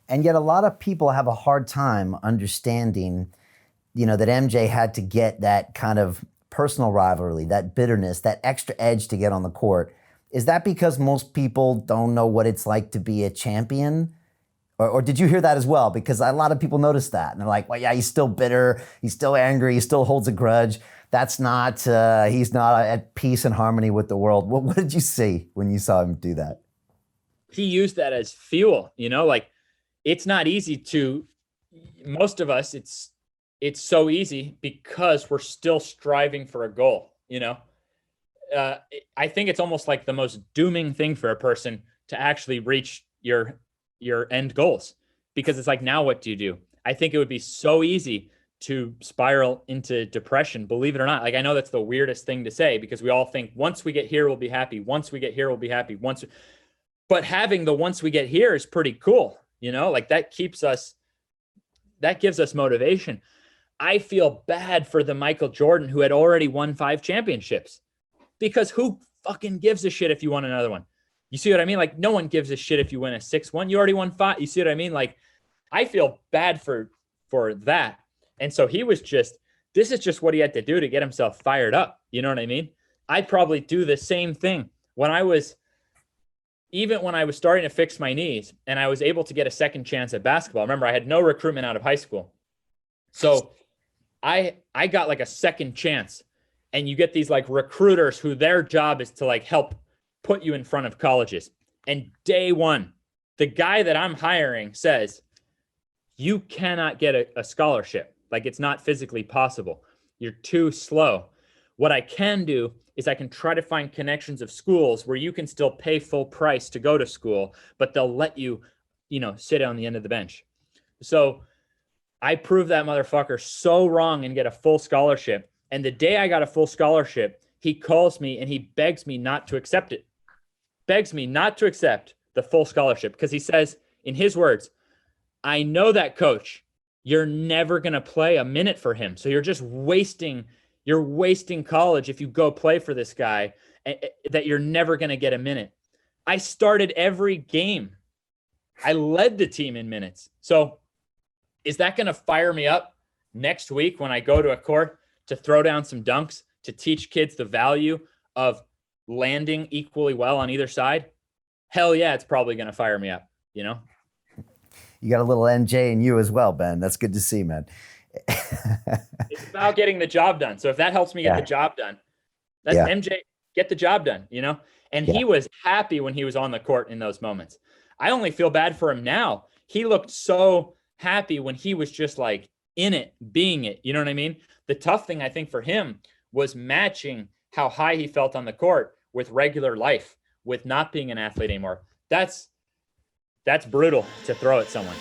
And yet a lot of people have a hard time understanding, that MJ had to get that kind of personal rivalry, that bitterness, that extra edge to get on the court. Is that because most people don't know what it's like to be a champion? Or did you hear that as well? Because a lot of people notice that. And they're like, well, yeah, he's still bitter. He's still angry. He still holds a grudge. That's not, he's not at peace and harmony with the world. What did you see when you saw him do that? He used that as fuel, like it's not easy to most of us. It's so easy because we're still striving for a goal, I think it's almost like the most dooming thing for a person to actually reach your end goals, because it's like, now what do you do? I think it would be so easy to spiral into depression, believe it or not. Like, I know that's the weirdest thing to say, because we all think once we get here, we'll be happy. Once we get here, we'll be happy. But having the once we get here is pretty cool. Like that gives us motivation. I feel bad for the Michael Jordan who had already won 5 championships, because who fucking gives a shit if you won another one? You see what I mean? Like, no one gives a shit if you win a 6-1. You already won 5. You see what I mean? Like, I feel bad for that. And so this is just what he had to do to get himself fired up. You know what I mean? I'd probably do the same thing when I was starting to fix my knees and I was able to get a second chance at basketball. Remember, I had no recruitment out of high school. So I got like a second chance, and you get these like recruiters who their job is to like help put you in front of colleges. And day one, the guy that I'm hiring says, you cannot get a scholarship. Like, it's not physically possible. You're too slow. What I can do is I can try to find connections of schools where you can still pay full price to go to school, but they'll let you, sit on the end of the bench. So I proved that motherfucker so wrong and get a full scholarship. And the day I got a full scholarship, he calls me and he begs me not to accept it. Begs me not to accept the full scholarship, because he says, in his words, I know that coach, you're never going to play a minute for him. So you're wasting college if you go play for this guy, that you're never going to get a minute. I started every game. I led the team in minutes. So is that going to fire me up next week when I go to a court to throw down some dunks, to teach kids the value of landing equally well on either side? Hell yeah, it's probably going to fire me up, You got a little MJ in you as well, Ben. That's good to see, man. It's about getting the job done. So if that helps me get the job done, that's MJ, get the job done, And he was happy when he was on the court in those moments. I only feel bad for him now. He looked so happy when he was just like in it, being it. You know what I mean? The tough thing, I think, for him was matching how high he felt on the court with regular life, with not being an athlete anymore. That's brutal to throw at someone.